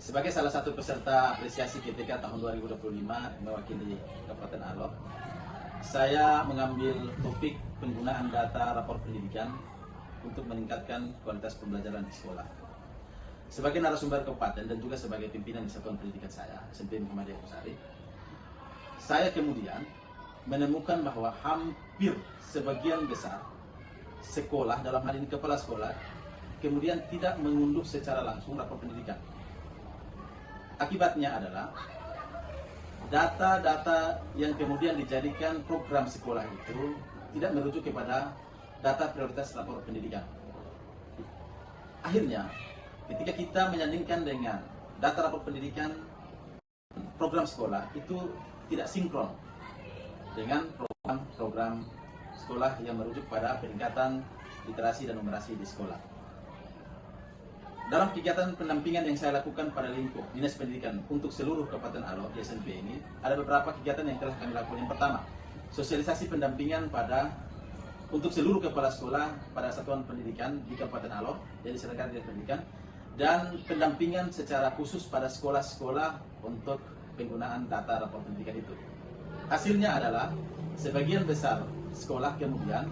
Sebagai salah satu peserta apresiasi KTK tahun 2025 mewakili Kabupaten Alor, saya mengambil topik penggunaan data rapor pendidikan untuk meningkatkan kualitas pembelajaran di sekolah. Sebagai narasumber kabupaten dan juga sebagai pimpinan di satuan pendidikan saya, SMP Muhammadiyah Kusari, saya kemudian menemukan bahwa hampir sebagian besar sekolah, dalam hal ini kepala sekolah, kemudian tidak mengunduh secara langsung rapor pendidikan. Akibatnya adalah data-data yang kemudian dijadikan program sekolah itu tidak merujuk kepada data prioritas rapor pendidikan. Akhirnya, ketika kita menyandingkan dengan data rapor pendidikan program sekolah, itu tidak sinkron dengan program sekolah yang merujuk pada peningkatan literasi dan numerasi di sekolah. Dalam kegiatan pendampingan yang saya lakukan pada lingkup Dinas Pendidikan untuk seluruh Kabupaten Alor di SMP ini, ada beberapa kegiatan yang telah kami lakukan. Yang pertama, sosialisasi pendampingan untuk seluruh kepala sekolah pada satuan pendidikan di Kabupaten Alor, jadi Sekretariat Dinas Pendidikan, dan pendampingan secara khusus pada sekolah-sekolah untuk penggunaan data rapor pendidikan itu. Hasilnya adalah sebagian besar sekolah kemudian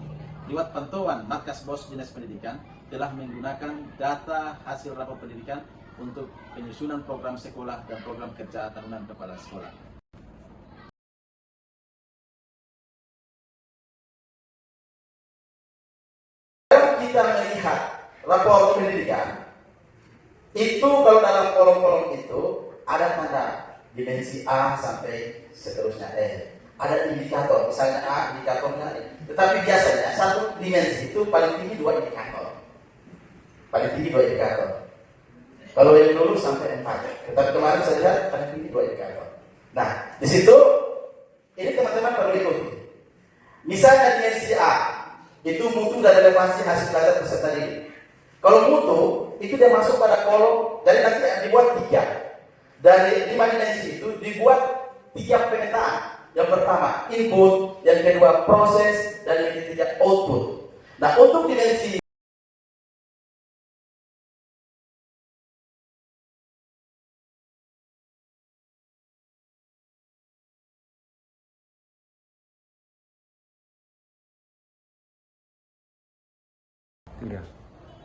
lewat pantauan Markas Bos Dinas Pendidikan telah menggunakan data hasil rapor pendidikan untuk penyusunan program sekolah dan program kerja tahunan kepala sekolah. Kalau kita melihat rapor pendidikan, itu kalau dalam kolom-kolom itu ada tanda dimensi A sampai seterusnya E. Ada indikator, misalnya A, indikatornya E. Tetapi biasanya satu dimensi itu paling tinggi 2 indikator. Paling tinggi 2 indikator. Kalau yang dulu sampai 4. Tetapi kemarin saya lihat paling tinggi 2 indikator. Nah, di situ ini teman-teman perlu ikuti. Misalnya dimensi A itu mutu dan relevansi hasil belajar peserta didik. Kalau mutu itu dia masuk pada kolom, jadi nanti dibuat 3. Dari 5 dimensi itu dibuat 3 pemetaan. Yang pertama input, yang kedua proses, dan yang ketiga output. Nah, untuk dimensi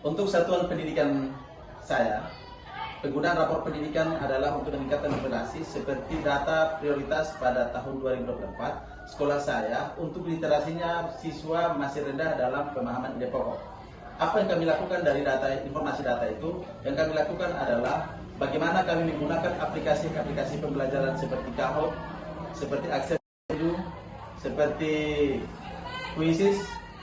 Untuk satuan pendidikan saya, penggunaan rapor pendidikan adalah untuk meningkatkan literasi seperti data prioritas pada tahun 2024. Sekolah saya untuk literasinya siswa masih rendah dalam pemahaman ide pokok. Apa yang kami lakukan dari informasi data itu? Yang kami lakukan adalah bagaimana kami menggunakan aplikasi-aplikasi pembelajaran seperti Kahoot, seperti Access Edu, seperti Quizzes,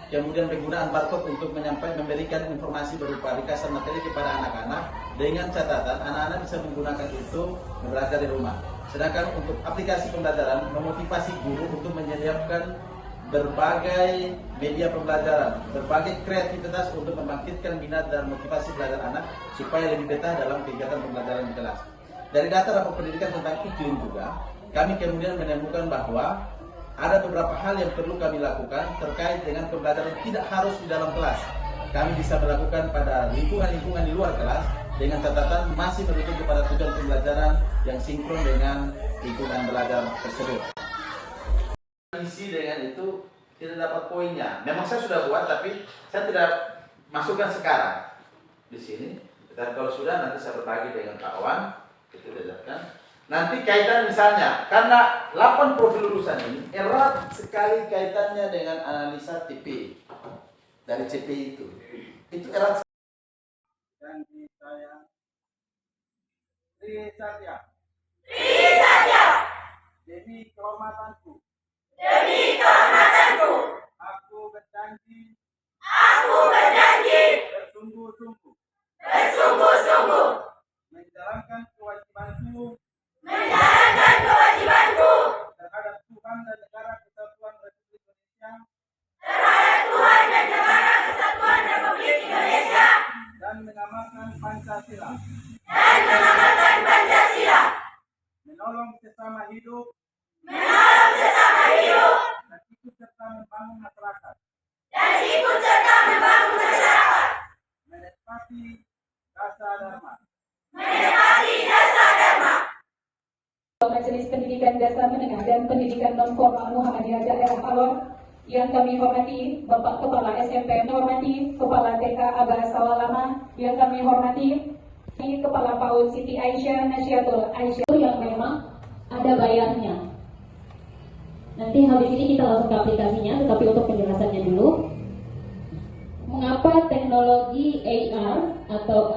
kemudian penggunaan barcode untuk memberikan informasi berupa ringkasan materi kepada anak-anak dengan catatan anak-anak bisa menggunakan itu belajar di rumah. Sedangkan untuk aplikasi pembelajaran memotivasi guru untuk menyediakan berbagai media pembelajaran, berbagai kreativitas untuk membangkitkan minat dan motivasi belajar anak supaya lebih betah dalam kegiatan pembelajaran di kelas. Dari data rapor pendidikan tentang iklim juga, kami kemudian menemukan bahwa ada beberapa hal yang perlu kami lakukan terkait dengan pembelajaran tidak harus di dalam kelas. Kami bisa melakukan pada lingkungan-lingkungan di luar kelas dengan catatan masih merujuk kepada tujuan pembelajaran yang sinkron dengan lingkungan belajar tersebut. Isi dengan itu tidak dapat poinnya. Memang saya sudah buat, tapi saya tidak masukkan sekarang di sini. Dan kalau sudah nanti saya berbagi dengan Pak Wan, itu dijelaskan. Nanti kaitan misalnya, karena 8 profil lulusan ini erat sekali kaitannya dengan analisa TP dari CP itu erat. Dan saya Tri Satya, demi kehormatanku, aku berjanji bersungguh-sungguh menjalankan kewajibanku terhadap Tuhan dan negara kesatuan Republik Indonesia dan mengamalkan Pancasila, menolong sesama hidup dan ikut serta membangun masyarakat, menepati dasar dharma, Majelis Pendidikan Dasar Menengah dan Pendidikan Non-Formal Muhammadiyah Daerah Alor, yang kami hormati Bapak Kepala SMP, hormati Kepala TK Abah Sawalama, yang kami hormati Kepala PAUD Siti Aisyah Nasyatul Aisyah, yang memang ada bayarnya. Nanti habis ini kita langsung ke aplikasinya, tetapi untuk penjelasannya dulu, mengapa teknologi AR atau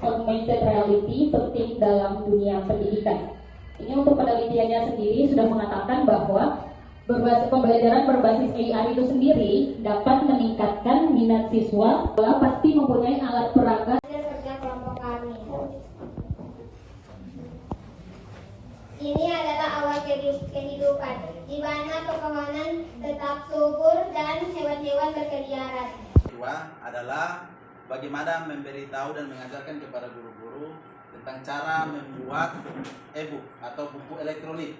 augmented reality penting dalam dunia pendidikan. Ini untuk penelitiannya sendiri sudah mengatakan bahwa pembelajaran berbasis AR itu sendiri dapat meningkatkan minat siswa, bahwa pasti mempunyai alat peraga. Kerja kelompok kami. Ini adalah awal kehidupan, di mana pepohonan tetap subur dan hewan-hewan berkeliaran. Kedua adalah bagaimana memberitahu dan mengajarkan kepada guru-guru tentang cara membuat e-book atau buku elektronik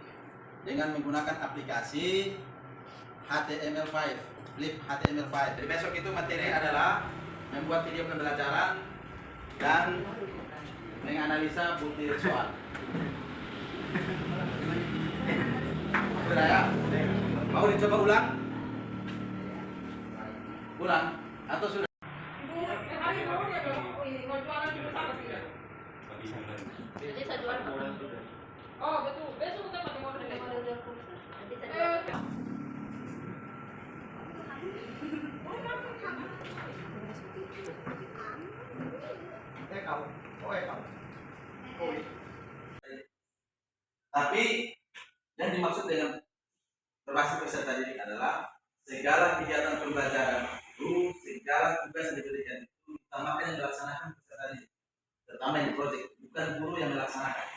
dengan menggunakan aplikasi HTML5, Flip HTML5. Jadi besok itu materi adalah membuat video pembelajaran dan menganalisa bukti soal. Sudah ya? Mau dicoba ulang? Ulang? Atau sudah? Oh betul, besok kita pakai model Tapi yang dimaksud dengan berbasis peserta didik adalah segala kegiatan pembelajaran guru, segala tugas yang diberikan itu utamakan yang dilaksanakan peserta didik, terutama yang di proyek, bukan guru yang melaksanakan.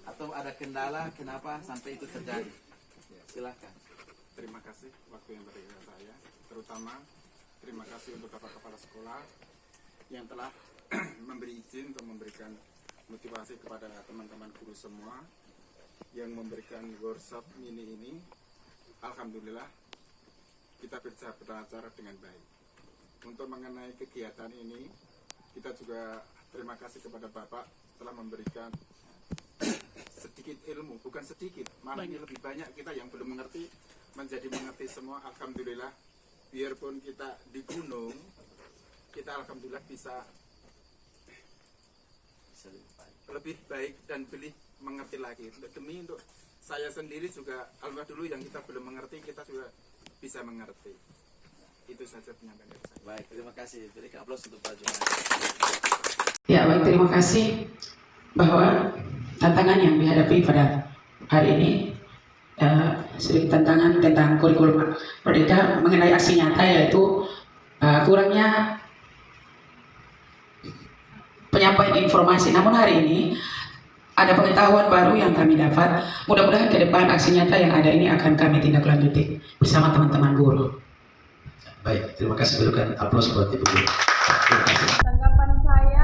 Atau ada kendala kenapa sampai itu terjadi? Silahkan. Terima kasih waktu yang berikan saya, terutama terima kasih untuk Bapak Kepala Sekolah yang telah memberi izin untuk memberikan motivasi kepada teman-teman guru semua yang memberikan workshop mini ini. Alhamdulillah kita bisa belajar dengan baik. Untuk mengenai kegiatan ini, kita juga terima kasih kepada Bapak telah memberikan sedikit ilmu, bukan sedikit, malah ini lebih banyak kita yang belum mengerti menjadi mengerti semua. Alhamdulillah, biarpun kita di gunung, kita alhamdulillah bisa lebih baik dan lebih mengerti lagi. Demi untuk saya sendiri juga, alhamdulillah dulu yang kita belum mengerti, kita juga bisa mengerti. Itu saja penyampaian dari saya. Baik, terima kasih. Berikan aplaus untuk Pak Jumat. Ya baik, terima kasih bahwa tantangan yang dihadapi pada hari ini sedikit tantangan tentang kurikulum merdeka mengenai aksi nyata, yaitu kurangnya penyampaian informasi. Namun hari ini ada pengetahuan baru yang kami dapat. Mudah-mudahan ke depan aksi nyata yang ada ini akan kami tindak lanjuti bersama teman-teman guru. Baik, terima kasih. Berikan aplaus buat Ibu Guru. Terima kasih. Tanggapan saya